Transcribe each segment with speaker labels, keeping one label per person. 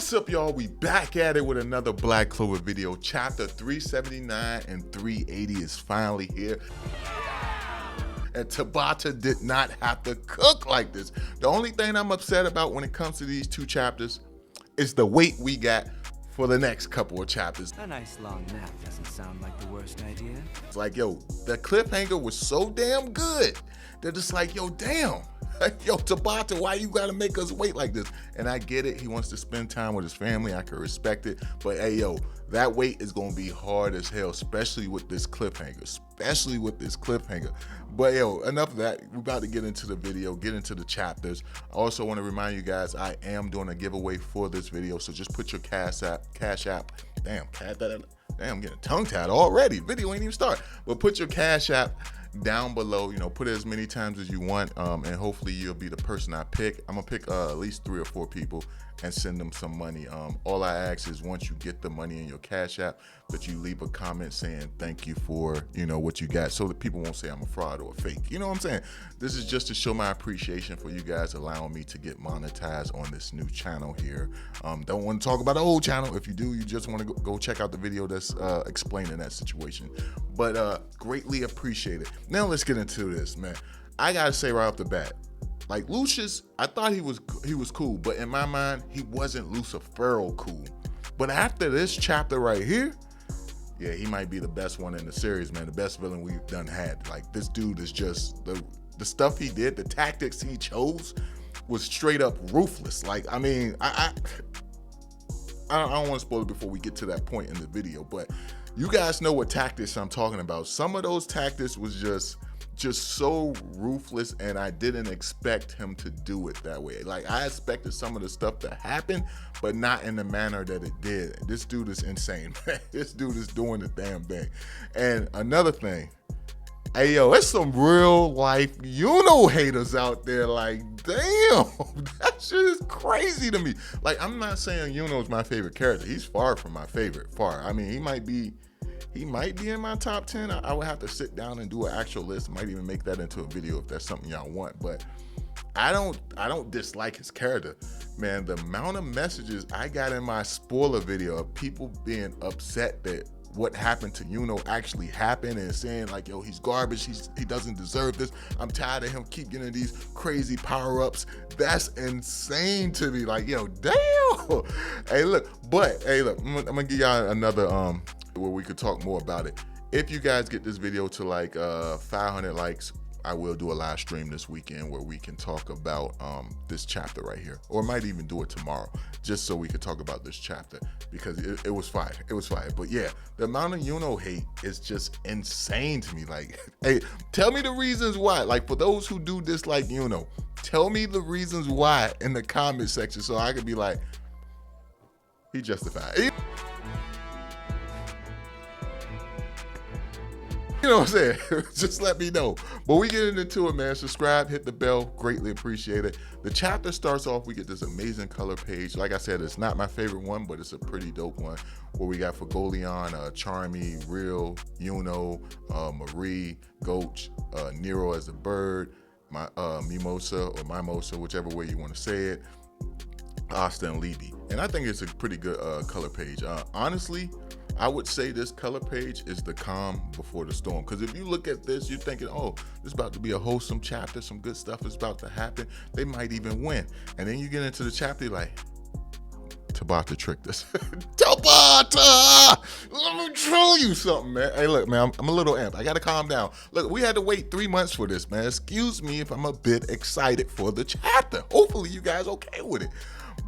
Speaker 1: What's up, y'all? We back at it with another Black Clover video. Chapter 379 and 380 is finally here. And TABATA did not have to cook like this. The only thing I'm upset about when it comes to these two chapters is the wait we got for the next couple of chapters.
Speaker 2: A nice long nap doesn't sound like the worst idea.
Speaker 1: It's like, yo, the cliffhanger was so damn good. They're just like, yo, damn. Yo, TABATA, why you gotta make us wait like this? And I get it. He wants to spend time with his family. I can respect it. But hey, yo, that wait is gonna be hard as hell, especially with this cliffhanger. But yo, enough of that. We're about to get into the video, get into the chapters. I also want to remind you guys, I am doing a giveaway for this video. So just put your Cash App. Damn, I'm getting tongue-tied already. Video ain't even start. But put your Cash App down below, you know, put it as many times as you want, and hopefully you'll be the person I pick. I'm gonna pick at least 3 or 4 people and send them some money. All I ask is once you get the money in your Cash App, that you leave a comment saying thank you for, you know, what you got, so that people won't say I'm a fraud or a fake. You know what I'm saying? This is just to show my appreciation for you guys allowing me to get monetized on this new channel here. Don't want to talk about the old channel. If you do, you just want to go check out the video that's explaining that situation. But greatly appreciate it. Now let's get into this, man. I gotta say right off the bat, like Lucius, I thought he was cool, but in my mind, he wasn't Lucifero cool. But after this chapter right here, yeah, he might be the best one in the series, man. The best villain we've done had. Like, this dude is just, the stuff he did, the tactics he chose was straight up ruthless. Like, I mean, I don't want to spoil it before we get to that point in the video, but you guys know what tactics I'm talking about. Some of those tactics was just so ruthless, and I didn't expect him to do it that way. Like, I expected some of the stuff to happen, but not in the manner that it did. This dude is insane, man. This dude is doing the damn thing. And another thing, hey, yo, it's some real life haters out there. Like, damn, that shit is crazy to me. Like, I'm not saying Yuno's my favorite character. He's far from my favorite, far. I mean, he might be in my top 10. I would have to sit down and do an actual list. Might even make that into a video if that's something y'all want. But I don't dislike his character, man. The amount of messages I got in my spoiler video of people being upset that what happened to Yuno actually happened, and saying like, yo, he's garbage, he doesn't deserve this, I'm tired of him keep getting these crazy power-ups. That's insane to me. Like, yo, damn. Hey, look, I'm gonna give y'all another where we could talk more about it. If you guys get this video to like 500 likes, I will do a live stream this weekend where we can talk about this chapter right here, or might even do it tomorrow, just so we could talk about this chapter, because it was fire. It was fire. But yeah, the amount of Yuno hate is just insane to me. Like, hey, tell me the reasons why. Like, for those who do dislike Yuno, tell me the reasons why in the comment section, so I could be like, he justified. You know what I'm saying? Just let me know. But we getting into it, man. Subscribe, hit the bell. Greatly appreciate it. The chapter starts off, we get this amazing color page. Like I said, it's not my favorite one, but it's a pretty dope one, where we got Fagolion, Charmy, Real, Yuno, Marie, Goach, Nero as a bird, Mimosa or Mimosa, whichever way you want to say it, Asta and Liebe. And I think it's a pretty good color page. Honestly, I would say this color page is the calm before the storm. Because if you look at this, you're thinking, oh, this is about to be a wholesome chapter. Some good stuff is about to happen. They might even win. And then you get into the chapter, you're like, TABATA tricked us. TABATA! Let me tell you something, man. Hey, look, man, I'm a little amped. I got to calm down. Look, we had to wait 3 months for this, man. Excuse me if I'm a bit excited for the chapter. Hopefully you guys okay with it.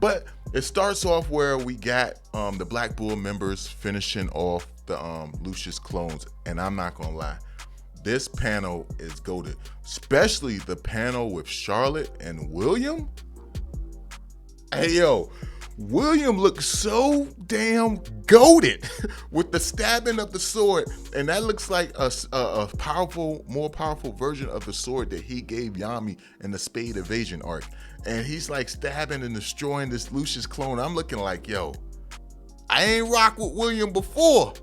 Speaker 1: But it starts off where we got the Black Bull members finishing off the Lucius clones, and I'm not gonna lie, this panel is goated, especially the panel with Charlotte and William. Hey, yo, William looks so damn goated with the stabbing of the sword, and that looks like a more powerful version of the sword that he gave Yami in the Spade Evasion arc. And he's like stabbing and destroying this Lucius clone. I'm looking like, yo, I ain't rock with William before,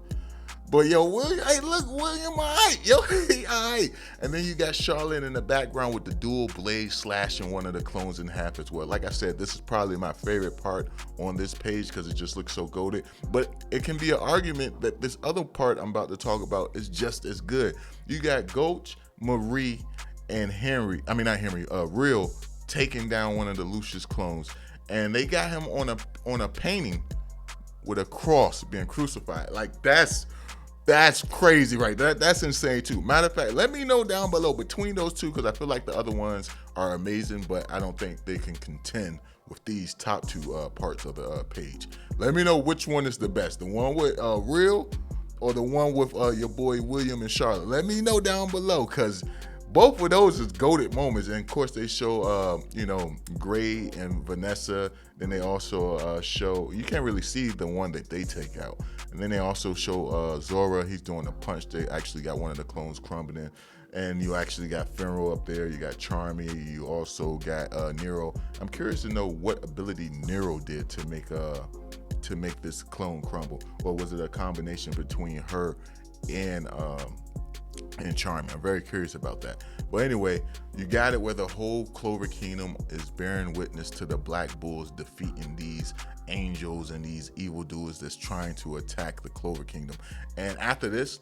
Speaker 1: But yo, William, hey, look, William, all right, yo, he all right. And then you got Charlotte in the background with the dual blade slashing one of the clones in half as well. Like I said, this is probably my favorite part on this page because it just looks so goated. But it can be an argument that this other part I'm about to talk about is just as good. You got Gulch, Marie, and Henry. I mean, not Henry. Real taking down one of the Lucius clones, and they got him on a painting with a cross being crucified. Like that's crazy, right? That's insane too. Matter of fact, let me know down below between those two because I feel like the other ones are amazing, but I don't think they can contend with these top two parts of the page. Let me know which one is the best, the one with Real or the one with your boy William and Charlotte. Let me know down below because both of those is goated moments. And of course they show, Gray and Vanessa. Then they also show, you can't really see the one that they take out. And then they also show Zora, he's doing a punch. They actually got one of the clones crumbling. And you actually got Finro up there. You got Charmy. You also got Nero. I'm curious to know what ability Nero did to make this clone crumble. Or was it a combination between her and Charmy? I'm very curious about that. But anyway, you got it where the whole Clover Kingdom is bearing witness to the Black Bulls defeating these angels and these evildoers that's trying to attack the Clover Kingdom. And after this,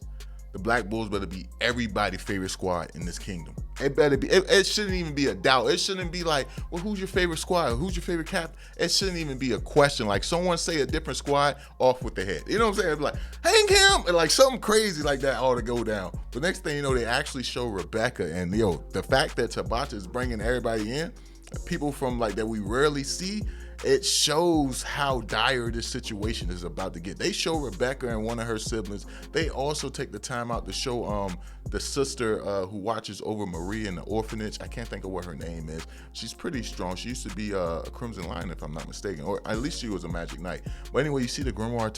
Speaker 1: the Black Bulls better be everybody's favorite squad in this kingdom. It better be. It shouldn't even be a doubt. It shouldn't be like, well, who's your favorite squad? Who's your favorite captain? It shouldn't even be a question. Like someone say a different squad, off with the head. You know what I'm saying? It's like, hang him, and like something crazy like that ought to go down. But next thing you know, they actually show Rebecca, and the fact that TABATA is bringing everybody in, people from like that we rarely see. It shows how dire this situation is about to get. They show Rebecca and one of her siblings. They also take the time out to show the sister who watches over Marie in the orphanage. I can't think of what her name is. She's pretty strong. She used to be a Crimson Lion, if I'm not mistaken, or at least she was a Magic Knight. But anyway, you see the Grimoire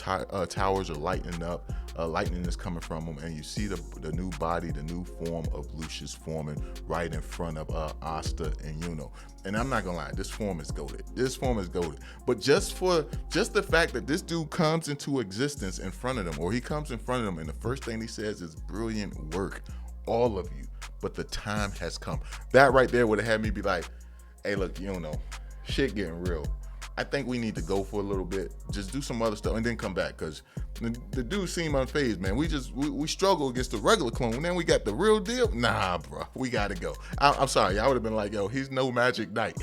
Speaker 1: towers are lighting up. Lightning is coming from them, and you see the new body, the new form of Lucius forming right in front of Asta and Yuno. And I'm not gonna lie, this form is goated. This form is goated. But just the fact that this dude comes into existence in front of them, or he comes in front of them, and the first thing he says is brilliant work, all of you. But the time has come. That right there would have had me be like, hey, look, shit getting real. I think we need to go for a little bit, just do some other stuff, and then come back, because the dude seemed unfazed, man. We struggle against the regular clone, and then we got the real deal. Nah, bro, we gotta go. I'm sorry, I would have been like, yo, he's no Magic Knight.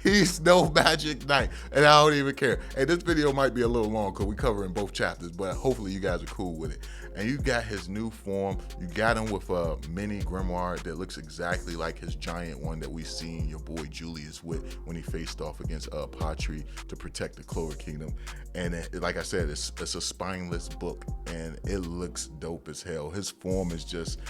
Speaker 1: He's no Magic Knight, and I don't even care. And this video might be a little long because we covering both chapters, but hopefully you guys are cool with it. And you got his new form. You got him with a mini grimoire that looks exactly like his giant one that we seen your boy Julius with when he faced off against Patri to protect the Clover Kingdom. And like I said, it's a spineless book, and it looks dope as hell. His form is just...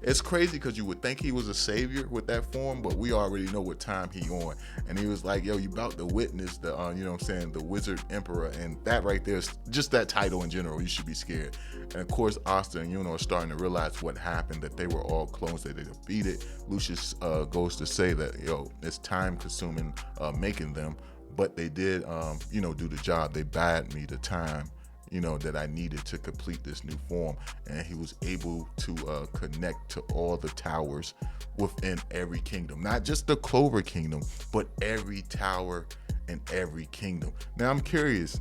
Speaker 1: It's crazy because you would think he was a savior with that form, but we already know what time he on. And he was like, yo, you about to witness the, the Wizard Emperor. And that right there is just that title in general. You should be scared. And of course, Asta and Yuno are starting to realize what happened, that they were all clones that they defeated. Lucius goes to say that, yo, it's time consuming making them, but they did, do the job. They bade me the time that I needed to complete this new form. And he was able to connect to all the towers within every kingdom, not just the Clover Kingdom, but every tower in every kingdom. Now I'm curious,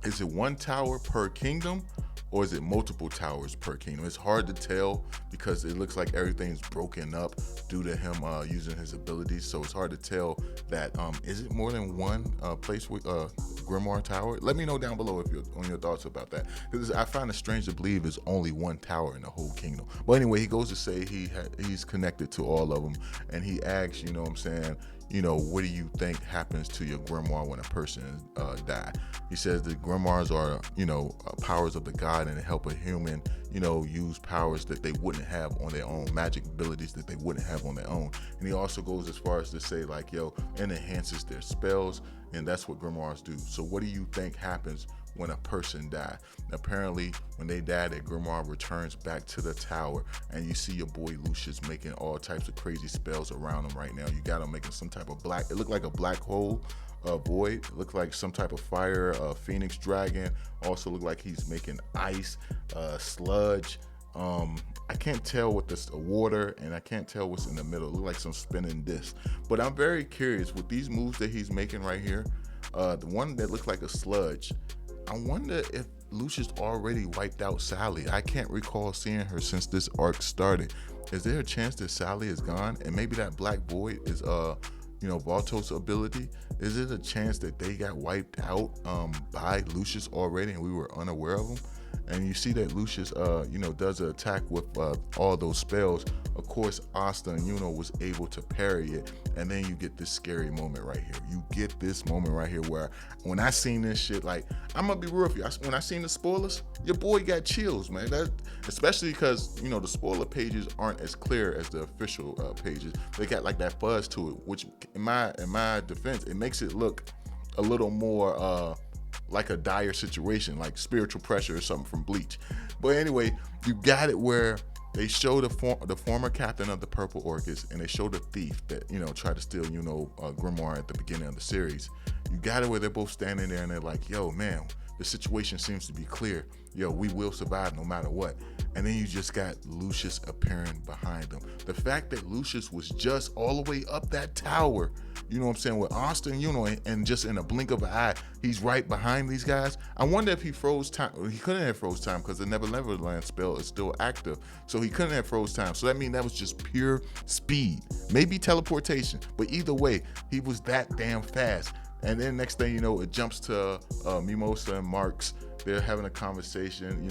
Speaker 1: is it one tower per kingdom, or is it multiple towers per kingdom? It's hard to tell because it looks like everything's broken up due to him using his abilities. So it's hard to tell that, is it more than one place with Grimoire Tower? Let me know down below if you're on your thoughts about that. Because I find it strange to believe there's only one tower in the whole kingdom. But anyway, he goes to say he's connected to all of them. And he asks, what do you think happens to your grimoire when a person die? He says the grimoires are, powers of the god, and help a human, use powers that they wouldn't have on their own, magic abilities that they wouldn't have on their own. And he also goes as far as to say, like, it enhances their spells, and that's what grimoires do. So what do you think happens when a person dies. Apparently, when they die, their grimoire returns back to the tower, and you see your boy Lucius making all types of crazy spells around him right now. You got him making some type of black, it looked like a black hole void, it looked like some type of fire, phoenix dragon. Also looked like he's making ice, sludge. I can't tell what this water, and I can't tell what's in the middle. It look like some spinning disc. But I'm very curious with these moves that he's making right here. The one that looked like a sludge, I wonder if Lucius already wiped out Sally. I can't recall seeing her since this arc started. Is there a chance that Sally is gone, and maybe that black void is Valto's ability? Is it a chance that they got wiped out by Lucius already and we were unaware of them? And you see that Lucius, does an attack with all those spells. Of course, Asta and was able to parry it. And then you get this scary moment right here. You get this moment right here where when I seen this shit, like, I'm going to be real with you. When I seen the spoilers, your boy got chills, man. Especially because, the spoiler pages aren't as clear as the official pages. They got like that fuzz to it, which in my defense, it makes it look a little more like a dire situation, like spiritual pressure or something from Bleach. But anyway, you got it where they show the former captain of the Purple Orchids, and they show the thief that tried to steal grimoire at the beginning of the series. You got it where they're both standing there and they're like, yo man, the situation seems to be clear. Yo, we will survive no matter what. And then you just got Lucius appearing behind them. The fact that Lucius was just all the way up that tower, with Asta and and just in a blink of an eye, he's right behind these guys. I wonder if he froze time. He couldn't have froze time because the Neverland spell is still active. So he couldn't have froze time. So that means that was just pure speed. Maybe teleportation. But either way, he was that damn fast. And then next thing you know, it jumps to Mimosa and Marks. They're having a conversation.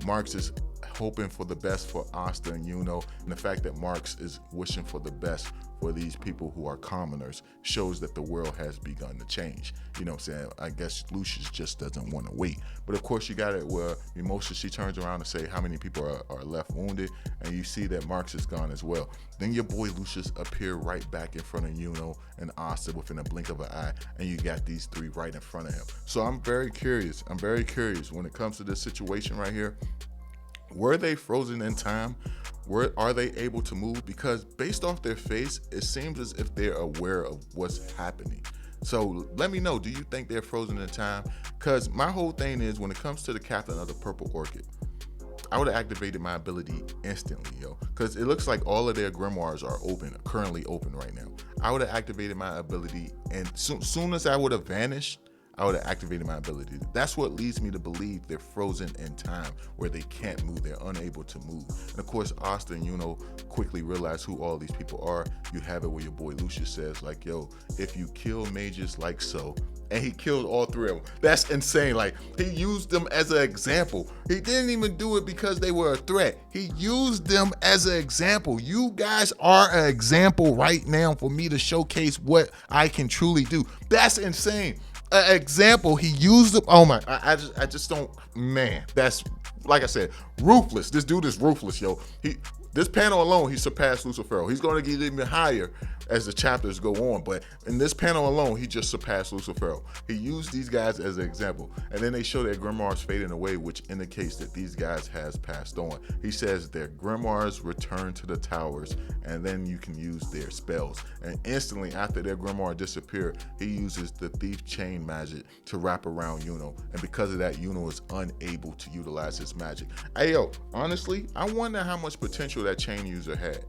Speaker 1: Marks is hoping for the best for Asta and and the fact that Marks is wishing for the best for these people who are commoners shows that the world has begun to change. I guess Lucius just doesn't want to wait. But of course, you got it where Mimosa, she turns around and say how many people are left wounded, and you see that Marks is gone as well. Then your boy Lucius appear right back in front of and Asta within a blink of an eye, and you got these three right in front of him. So I'm very curious when it comes to this situation right here. Were they frozen in time? Are they able to move? Because based off their face, it seems as if they're aware of what's happening. So let me know, do you think they're frozen in time? Because my whole thing is, when it comes to the captain of the Purple Orchid, I would have activated my ability instantly, because it looks like all of their grimoires are currently open right now. I would have activated my ability, and soon as I would have vanished, I would have activated my ability. That's what leads me to believe they're frozen in time, where they can't move, they're unable to move. And of course, Asta and quickly realize who all these people are. You have it where your boy Lucius says, like, yo, if you kill mages like so, and he killed all three of them. That's insane. Like, he used them as an example. He didn't even do it because they were a threat. He used them as an example. You guys are an example right now for me to showcase what I can truly do. That's insane. An example, he used them. Oh my, I just don't, man, that's, like I said, ruthless. This dude is ruthless, yo. This panel alone, he surpassed Lucifero. He's going to get even higher as the chapters go on, but in this panel alone, he just surpassed Lucifero. He used these guys as an example, and then they show their grimoires fading away, which indicates that these guys has passed on. He says their grimoires return to the towers, and then you can use their spells. And instantly after their grimoire disappear, he uses the thief chain magic to wrap around and because of that, is unable to utilize his magic. Hey yo, honestly, I wonder how much potential that chain user had,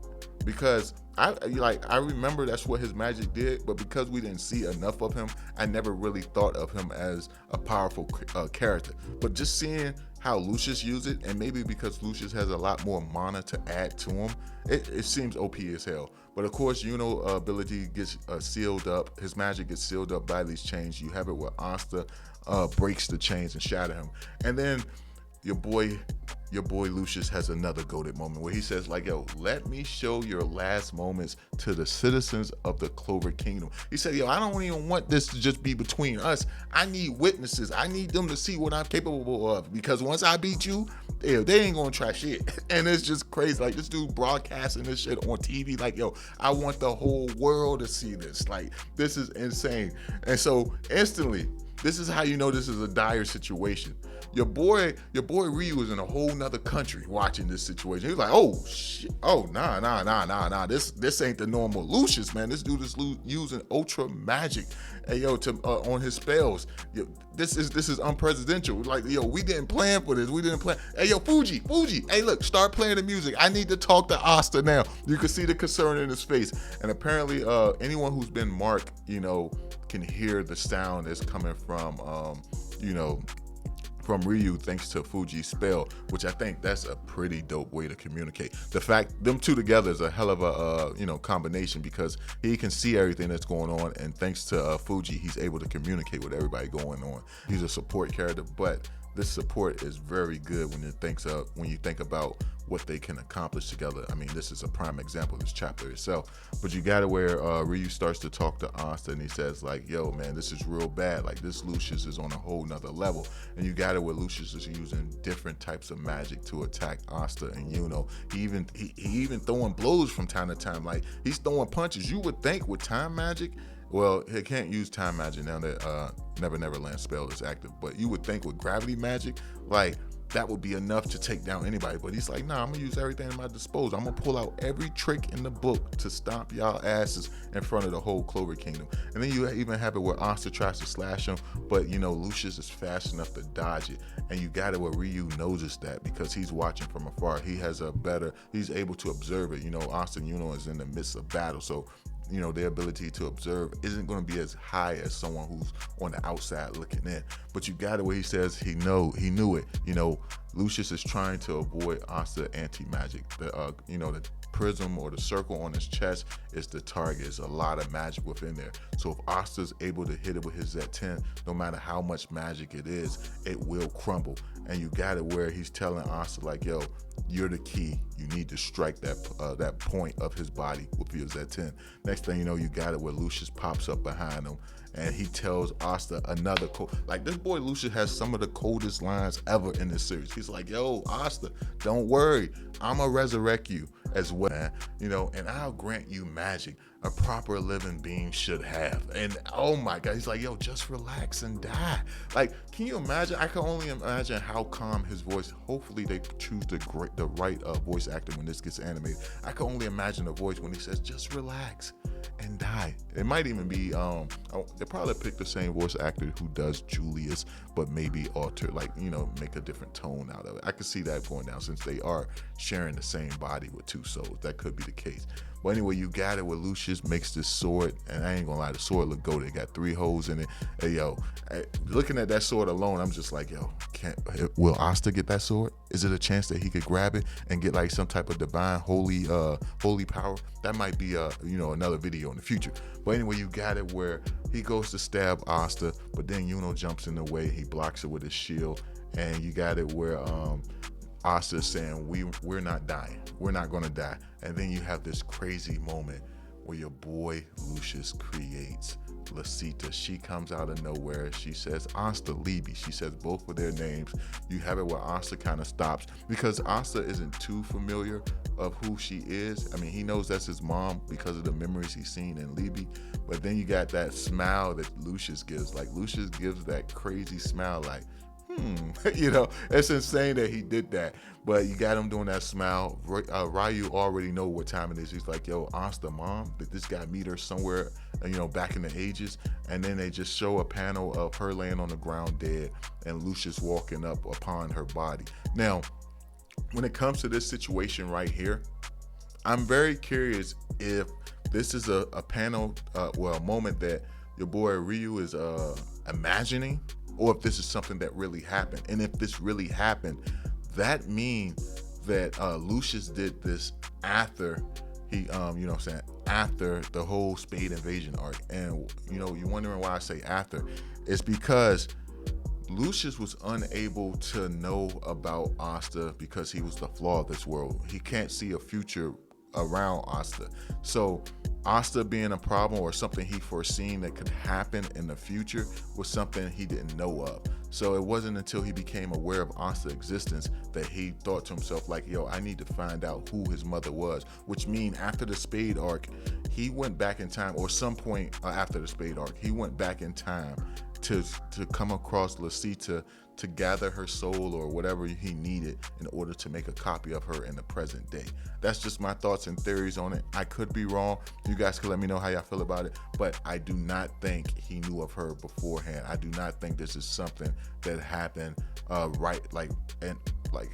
Speaker 1: because I remember that's what his magic did, but because we didn't see enough of him, I never really thought of him as a powerful character. But just seeing how Lucius used it, and maybe because Lucius has a lot more mana to add to him, it seems OP as hell. But of course, ability gets sealed up. His magic gets sealed up by these chains. You have it where Asta breaks the chains and shatter him, and then your boy Lucius has another goated moment where he says, like, yo, let me show your last moments to the citizens of the Clover Kingdom. He said, yo, I don't even want this to just be between us. I need witnesses. I need them to see what I'm capable of, because once I beat you, they ain't gonna try shit. And it's just crazy. Like, this dude broadcasting this shit on TV, like, yo, I want the whole world to see this. Like, this is insane. And so instantly, This is how you know this is a dire situation. Your boy Ryu is in a whole nother country watching this situation. He's like, oh shit, oh nah. This ain't the normal Lucius, man. This dude is using ultra magic, hey yo, to on his spells. Yo, this is unprecedented. Like, yo, we didn't plan for this. We didn't plan. Hey yo, Fuji. Hey look, start playing the music. I need to talk to Asta now. You can see the concern in his face. And apparently, anyone who's been marked, you know, can hear the sound that's coming from, you know, from Ryu thanks to Fuji's spell, which I think that's a pretty dope way to communicate. The fact them two together is a hell of a you know, combination, because he can see everything that's going on, and thanks to Fuji, he's able to communicate with everybody going on. He's a support character, but this support is very good when you think about what they can accomplish together. I mean, this is a prime example of this chapter itself. But you got it where Ryu starts to talk to Asta, and he says like, yo man, this is real bad. Like, this Lucius is on a whole nother level. And you got it where Lucius is using different types of magic to attack Asta and Yuno. He even throwing blows from time to time. Like, he's throwing punches. You would think with time magic, well, he can't use time magic now that Never Neverland spell is active, but you would think with gravity magic, like, that would be enough to take down anybody. But he's like, nah, I'm gonna use everything at my disposal. I'm gonna pull out every trick in the book to stomp y'all asses in front of the whole Clover Kingdom. And then you even have it where Asta tries to slash him, but you know, Lucius is fast enough to dodge it. And you got it where Ryu noticed that because he's watching from afar. He's able to observe it. You know, Asta and Yuno is in the midst of battle, so you know, their ability to observe isn't going to be as high as someone who's on the outside looking in. But you got it where he says he knew it. You know, Lucius is trying to avoid Asta anti-magic. You know, the prism or the circle on his chest is the target. There's a lot of magic within there. So if Asta's able to hit it with his Z10, no matter how much magic it is, it will crumble. And you got it where he's telling Asta like, yo, you're the key. You need to strike that point of his body with your Z10. Next thing you know, you got it where Lucius pops up behind him, and he tells Asta another like, this boy Lucius has some of the coldest lines ever in this series. He's like, yo, Asta, don't worry, I'ma resurrect you as well, man. You know, and I'll grant you magic a proper living being should have. And oh my God, he's like, yo, just relax and die. Like, can you imagine? I can only imagine how calm his voice. Hopefully they choose the right voice actor when this gets animated. I can only imagine the voice when he says, just relax and die. It might even be, they probably pick the same voice actor who does Julius, but maybe alter, like, you know, make a different tone out of it. I could see that going down since they are sharing the same body with two souls. That could be the case. But anyway, you got it where Lucius makes this sword, and I ain't gonna lie, the sword look goated. It got 3 holes in it. Hey, yo, looking at that sword alone, I'm just like, yo, will Asta get that sword? Is it a chance that he could grab it and get like some type of divine holy power? That might be you know, another video in the future. But anyway, you got it where he goes to stab Asta, but then Yuno jumps in the way. He blocks it with his shield, and you got it where Asta is saying, we're not dying. We're not gonna die. And then you have this crazy moment where your boy Lucius creates Lasita. She comes out of nowhere. She says Asta Liebe. She says both of their names. You have it where Asta kind of stops because Asta isn't too familiar of who she is. I mean, he knows that's his mom because of the memories he's seen in Liebe. But then you got that smile that Lucius gives. Like, Lucius gives that crazy smile like, you know, it's insane that he did that. But you got him doing that smile. Ryu already know what time it is. He's like, yo, Asta, mom, did this guy meet her somewhere, you know, back in the ages? And then they just show a panel of her laying on the ground dead and Lucius walking up upon her body. Now, when it comes to this situation right here, I'm very curious if this is a panel, a moment that your boy Ryu is imagining, or if this is something that really happened. And if this really happened, that means that Lucius did this after he, you know what I'm saying, after the whole Spade invasion arc. And, you know, you're wondering why I say after. It's because Lucius was unable to know about Asta because he was the flaw of this world. He can't see a future around Asta. So Asta being a problem or something he foreseen that could happen in the future was something he didn't know of. So it wasn't until he became aware of Asta's existence that he thought to himself like, yo, I need to find out who his mother was, which means after the Spade arc, he went back in time, or some point after the Spade arc, he went back in time to come across Lucita to gather her soul or whatever he needed in order to make a copy of her in the present day. That's just my thoughts and theories on it. I could be wrong. You guys can let me know how y'all feel about it, but I do not think he knew of her beforehand. I do not think this is something that happened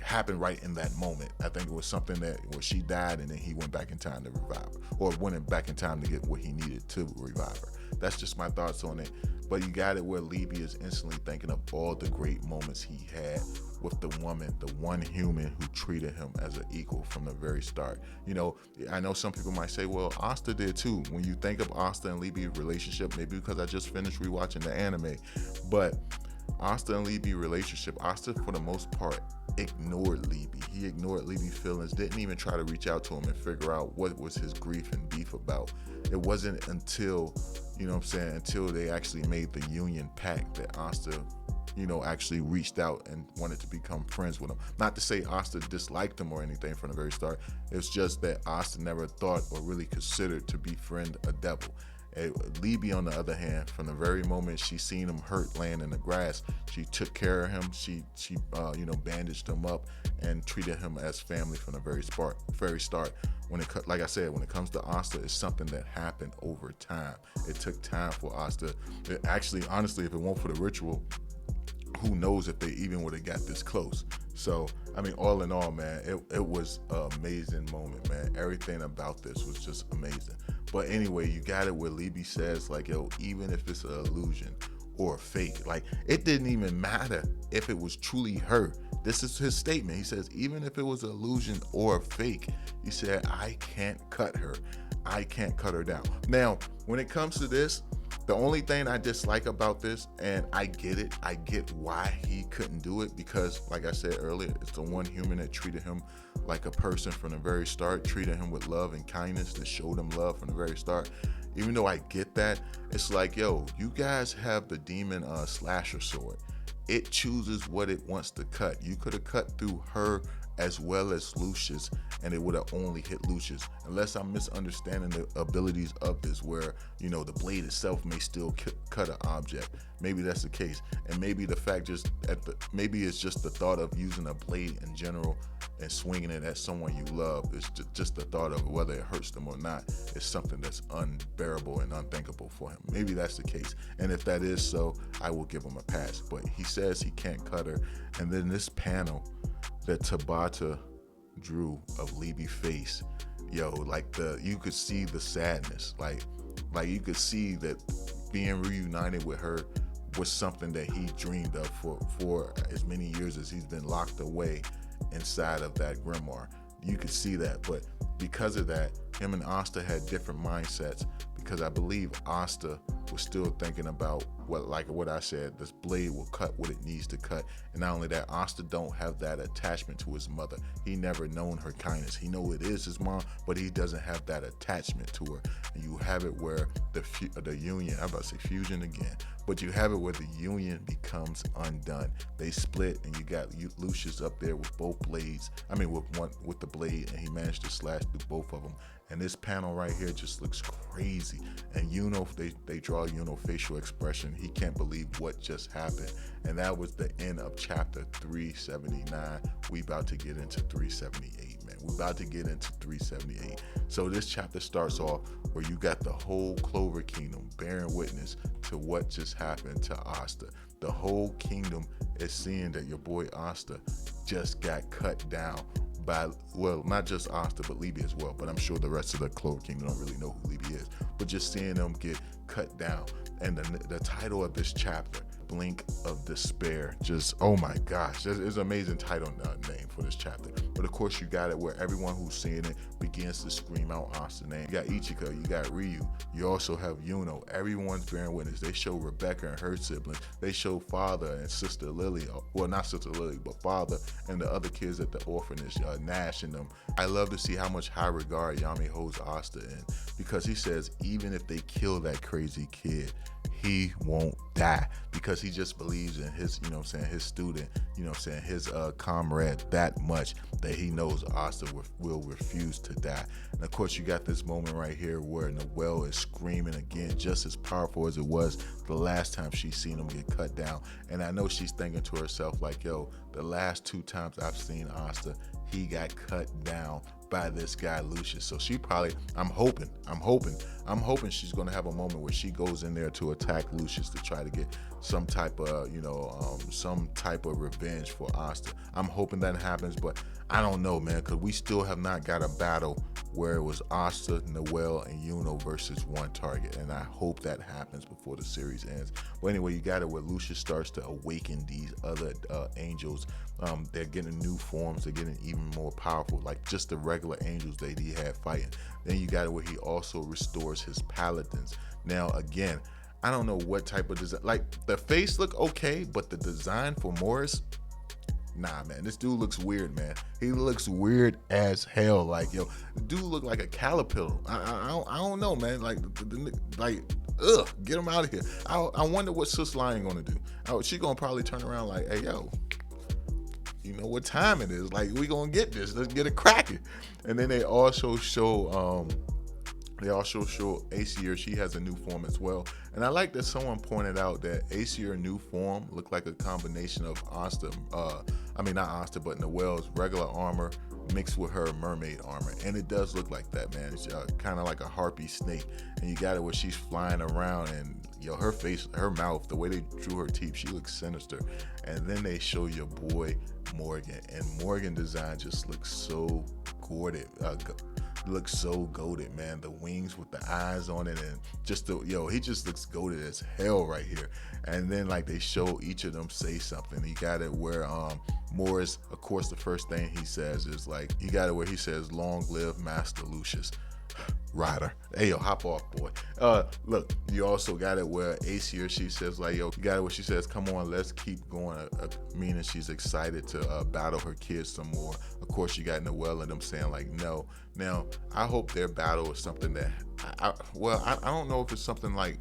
Speaker 1: happened right in that moment. I think it was something that she died and then he went back in time to revive her, or went back in time to get what he needed to revive her. That's just my thoughts on it. But you got it where Liebe is instantly thinking of all the great moments he had with the woman, the one human who treated him as an equal from the very start. You know, I know some people might say, well, Asta did too. When you think of Asta and Liebe relationship, maybe because I just finished rewatching the anime, but Asta and Liebe relationship, Asta for the most part ignored Liebe. He ignored Liebe's feelings, didn't even try to reach out to him and figure out what was his grief and beef about. It wasn't until, you know what I'm saying, until they actually made the union pact that Asta, you know, actually reached out and wanted to become friends with him. Not to say Asta disliked him or anything from the very start. It's just that Asta never thought or really considered to befriend a devil. Liebe, on the other hand, from the very moment she seen him hurt laying in the grass, she took care of him. She bandaged him up and treated him as family from the very start. Like I said, when it comes to Asta, it's something that happened over time. It took time for Asta. Actually, honestly, if it weren't for the ritual, who knows if they even would have got this close. So, I mean, all in all, man, it was an amazing moment, man. Everything about this was just amazing. But anyway, you got it where Liebe says, like, yo, even if it's an illusion or a fake, like, it didn't even matter if it was truly her. This is his statement. He says, even if it was an illusion or a fake, he said, I can't cut her. I can't cut her down. Now, when it comes to this, the only thing I dislike about this, and I get it, I get why he couldn't do it, because like I said earlier, it's the one human that treated him like a person from the very start, treated him with love and kindness, that showed him love from the very start. Even though I get that, it's like, yo, you guys have the demon slasher sword. It chooses what it wants to cut. You could have cut through her as well as Lucius, and it would have only hit Lucius, unless I'm misunderstanding the abilities of this, where, you know, the blade itself may still cut an object. Maybe that's the case, and maybe the fact maybe it's just the thought of using a blade in general and swinging it at someone you love. It's just the thought of whether it hurts them or not is something that's unbearable and unthinkable for him. Maybe that's the case, and if that is so, I will give him a pass. But he says he can't cut her, and then this panel that TABATA drew of Liebe's face, yo, like you could see the sadness, like you could see that being reunited with her was something that he dreamed of for as many years as he's been locked away inside of that grimoire. You could see that, but because of that, him and Asta had different mindsets, because I believe Asta was still thinking about what I said, this blade will cut what it needs to cut. And not only that, Asta don't have that attachment to his mother. He never known her kindness. He know it is his mom, but he doesn't have that attachment to her. And you have it where the union, I'm about to say fusion again, but you have it where the union becomes undone. They split, and you got Lucius up there with both blades. I mean, with the blade, and he managed to slash through both of them. And this panel right here just looks crazy. And they draw facial expression. He can't believe what just happened. And that was the end of chapter 379. We about to get into 378, man. We about to get into 378. So this chapter starts off where you got the whole Clover Kingdom bearing witness to what just happened to Asta. The whole kingdom is seeing that your boy Asta just got cut down by, well, not just Asta, but Liebe as well. But I'm sure the rest of the Clover Kingdom don't really know who Liebe is. But just seeing them get cut down. And the title of this chapter, Blink of Despair, just, oh my gosh, it's an amazing title name for this chapter. But of course, you got it where everyone who's seeing it begins to scream out Asta's name. You got Ichika, you got Ryu, you also have Yuno. Everyone's bearing witness. They show Rebecca and her siblings. They show father and sister Lily, well, not sister Lily, but father and the other kids at the orphanage, Nash and them. I love to see how much high regard Yami holds Asta in, because he says even if they kill that crazy kid, he won't die, because he just believes in his, you know what I'm saying, his student, you know what I'm saying, his comrade that much that he knows Asta will refuse to die. And of course, you got this moment right here where Noelle is screaming again, just as powerful as it was the last time she's seen him get cut down. And I know she's thinking to herself like, yo, the last 2 times I've seen Asta, he got cut down by this guy Lucius. So she probably, I'm hoping she's gonna have a moment where she goes in there to attack Lucius to try to get some type of, you know, some type of revenge for Asta. I'm hoping that happens, but I don't know, man, because we still have not got a battle where it was Asta, Noelle, and Yuno versus one target, and I hope that happens before the series ends. But anyway, you got it where Lucius starts to awaken these other angels. They're getting new forms, they're getting even more powerful, like just the regular angels that he had fighting. Then you got it where he also restores his paladins. Now again, I don't know what type of design, like the face look okay, but the design for Morris, nah, man, this dude looks weird, man. He looks weird as hell. Like, yo, the dude look like a caterpillar. I don't know, man. Like, ugh, get him out of here. I wonder what Sis Lion gonna do. She gonna probably turn around like, hey, yo, you know what time it is? Like, we gonna get this. Let's get it cracking. And then they also show Aesir. She has a new form as well. And I like that someone pointed out that Aesir new form looked like a combination of Asta, not Asta, but Noelle's regular armor mixed with her mermaid armor. And it does look like that, man. It's kind of like a harpy snake. And you got it where she's flying around, and yo, her face, her mouth, the way they drew her teeth, she looks sinister. And then they show your boy Morgan, and Morgan design just looks so goated. Looks so goated, man. The wings with the eyes on it, and just he just looks goated as hell right here. And then like they show each of them say something. You got it where Morris, of course, the first thing he says is like, you got it where he says, "Long live Master Lucius." Ryder, hey yo, hop off, boy. Look, you also got it where Aesir, she says like, yo, you got it where she says, come on, let's keep going, meaning she's excited to battle her kids some more. Of course, you got Noelle and them saying like, no. Now, I hope their battle is something that, I don't know if it's something like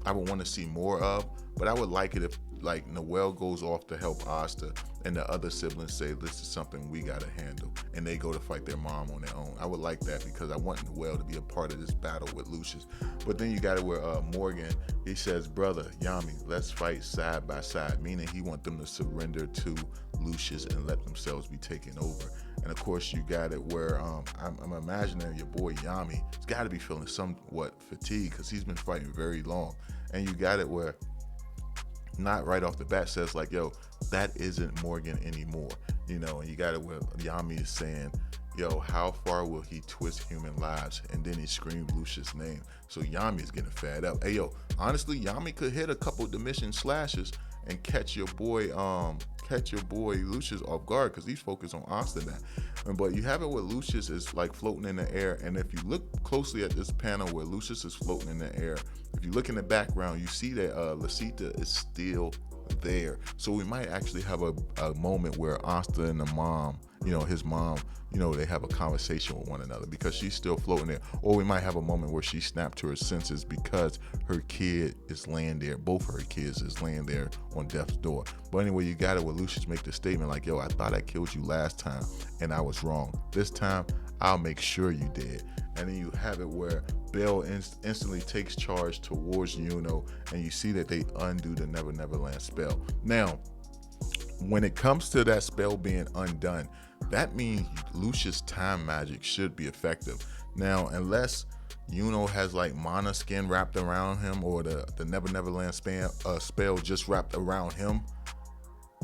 Speaker 1: I would want to see more of, but I would like it if like Noelle goes off to help Asta and the other siblings say, this is something we gotta handle, and they go to fight their mom on their own. I would like that, because I want Noelle to be a part of this battle with Lucius. But then you got it where Morgan, he says, brother Yami, let's fight side by side, meaning he want them to surrender to Lucius and let themselves be taken over. And of course, you got it where I'm imagining your boy Yami has got to be feeling somewhat fatigued, because he's been fighting very long. And you got it where, not right off the bat, says like, yo, that isn't Morgan anymore, you know. And you got it where Yami is saying, yo, how far will he twist human lives? And then he screamed Lucius' name. So Yami is getting fed up. Hey, yo, honestly, Yami could hit a couple Dimension slashes and catch your boy Lucius off guard, because he's focused on Asta now. But you have it where Lucius is like floating in the air, and if you look closely at this panel where Lucius is floating in the air, if you look in the background, you see that Lasita is still there. So we might actually have a moment where Asta and the mom, you know, his mom, you know, they have a conversation with one another, because she's still floating there. Or we might have a moment where she snapped to her senses because her kid is laying there, both her kids is laying there on death's door. But anyway, you got it where Lucius make the statement like, yo, I thought I killed you last time and I was wrong. This time, I'll make sure you did. And then you have it where Belle instantly takes charge towards Yuno, and you see that they undo the Never Never Land spell. Now, when it comes to that spell being undone, that means Lucius' time magic should be effective. Now, unless Yuno has like mana skin wrapped around him, or the Never Never Land spell just wrapped around him,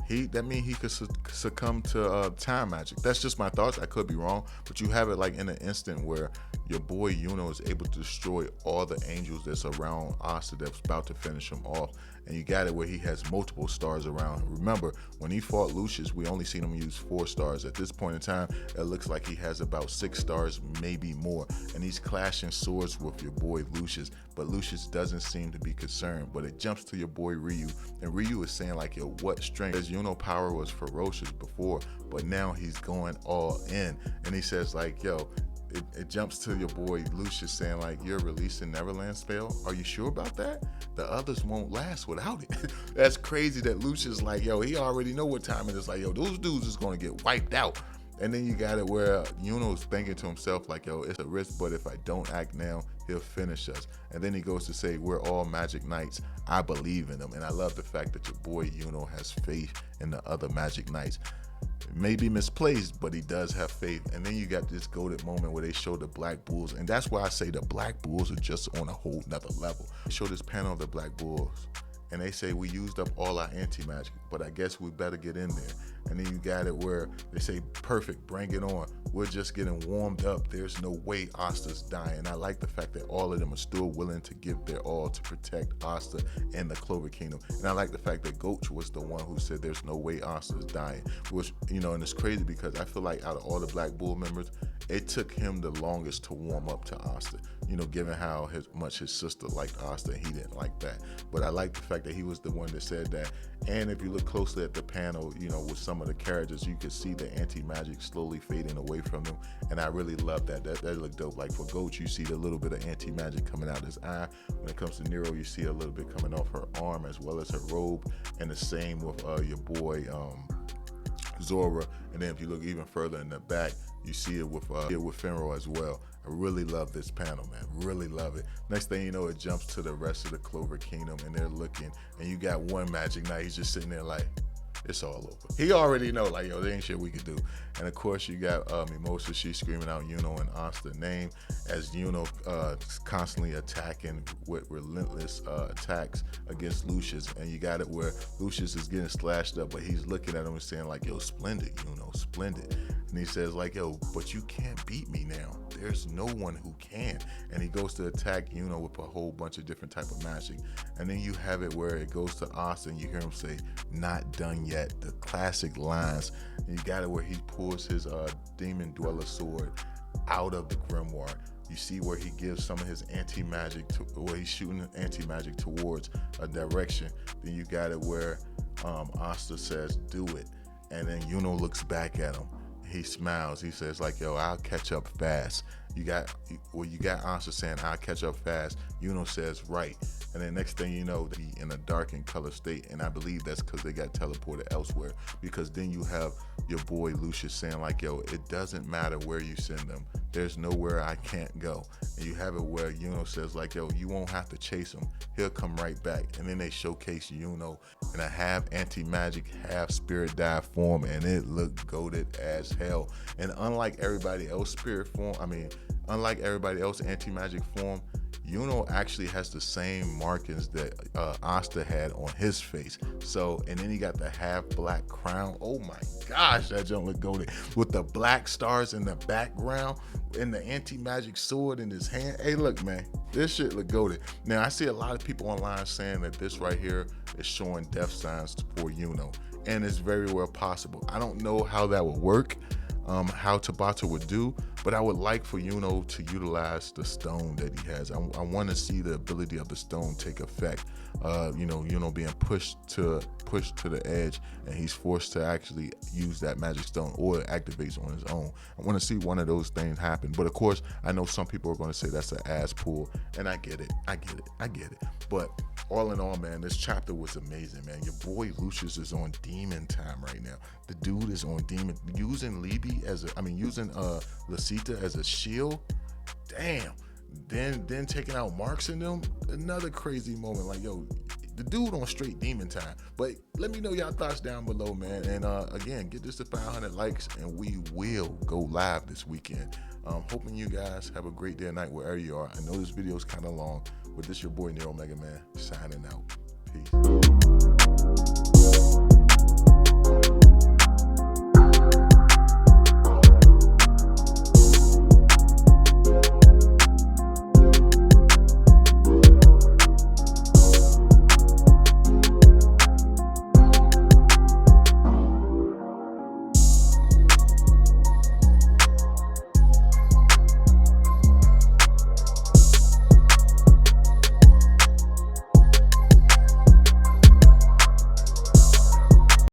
Speaker 1: that means he could succumb to time magic. That's just my thoughts. I could be wrong, but you have it like in an instant where your boy Yuno is able to destroy all the angels that's around Asta that's about to finish him off. And you got it where he has multiple stars around him. Remember, when he fought Lucius, we only seen him use 4 stars. At this point in time, it looks like he has about 6 stars, maybe more. And he's clashing swords with your boy Lucius, but Lucius doesn't seem to be concerned. But it jumps to your boy Ryu, and Ryu is saying like, yo, what strength? His Yuno power was ferocious before, but now he's going all in. And he says like, yo, it jumps to your boy Lucius saying like, you're releasing Neverland spell. Are you sure about that? The others won't last without it. That's crazy that Lucius like, yo, he already know what time it is. Like, yo, those dudes is gonna get wiped out. And then you got it where Yuno's thinking to himself like, yo, it's a risk, but if I don't act now, he'll finish us. And then he goes to say, we're all Magic Knights. I believe in them. And I love the fact that your boy Yuno has faith in the other Magic Knights. It may be misplaced, but he does have faith. And then you got this goated moment where they show the Black Bulls. And that's why I say the Black Bulls are just on a whole nother level. They show this panel of the Black Bulls. And they say we used up all our anti-magic, but I guess we better get in there. And then you got it where they say, perfect, bring it on. We're just getting warmed up. There's no way Asta's dying. I like the fact that all of them are still willing to give their all to protect Asta and the Clover Kingdom. And I like the fact that Goach was the one who said there's no way Asta's dying, which, you know, and it's crazy because I feel like out of all the Black Bull members, it took him the longest to warm up to Asta, you know, given how much his sister liked Asta and he didn't like that. But I like the fact that he was the one that said that. And if you look closely at the panel, you know, with some of the characters, you could see the anti-magic slowly fading away from them. And I really love that. That looked dope. Like for Goach, you see the little bit of anti-magic coming out his eye. When it comes to Nero, you see a little bit coming off her arm as well as her robe. And the same with your boy Zora. And then if you look even further in the back, you see it with Finro as well. I really love this panel, man. Really love it. Next thing you know, it jumps to the rest of the Clover Kingdom, and they're looking, and you got one Magic Knight. He's just sitting there like, it's all over. He already know, like, yo, there ain't shit we could do. And of course, you got Mimosa. She's screaming out Yuno and Asta's name as Yuno constantly attacking with relentless attacks against Lucius. And you got it where Lucius is getting slashed up, but he's looking at him and saying like, yo, splendid, Yuno, splendid. And he says like, yo, but you can't beat me now. There's no one who can. And he goes to attack Yuno with a whole bunch of different type of magic. And then you have it where it goes to Asta and you hear him say, not done yet. The classic lines. And you got it where he pulls his Demon Dweller sword out of the grimoire. You see where he gives some of his anti-magic, where he's shooting anti-magic towards a direction. Then you got it where Asta says, do it. And then Yuno looks back at him. He smiles. He says like, yo, I'll catch up fast. You got Asta saying, I'll catch up fast. Yuno says, right. And then next thing you know, he in a darkened color state. And I believe that's because they got teleported elsewhere. Because then you have your boy Lucius saying like, yo, it doesn't matter where you send them. There's nowhere I can't go. And you have it where Yuno says like, yo, you won't have to chase him. He'll come right back. And then they showcase Yuno in a half anti-magic, half spirit dive form. And it looked goated as hell. And unlike everybody else spirit form, unlike everybody else anti-magic form, Yuno actually has the same markings that Asta had on his face. So, and then he got the half black crown. Oh my gosh, that junk look goated. With the black stars in the background and the anti-magic sword in his hand. Hey, look, man, this shit look goated. Now, I see a lot of people online saying that this right here is showing death signs for Yuno. And it's very well possible. I don't know how that would work. How TABATA would do, but I would like for Yuno to utilize the stone that he has. I want to see the ability of the stone take effect. Yuno being pushed to the edge, and he's forced to actually use that magic stone, or it activates on his own. I want to see one of those things happen. But of course, I know some people are going to say that's an ass pull, and I get it. But all in all, man, this chapter was amazing, man. Your boy Lucius is on demon time right now. The dude is on demon, using using Lucita as a shield. Damn. Then taking out Marks in them. Another crazy moment. Like, yo, the dude on straight demon time. But let me know y'all thoughts down below, man. And again, get this to 500 likes, and we will go live this weekend. Hoping you guys have a great day or night wherever you are. I know this video is kind of long, but this your boy Nero Megaman signing out. Peace.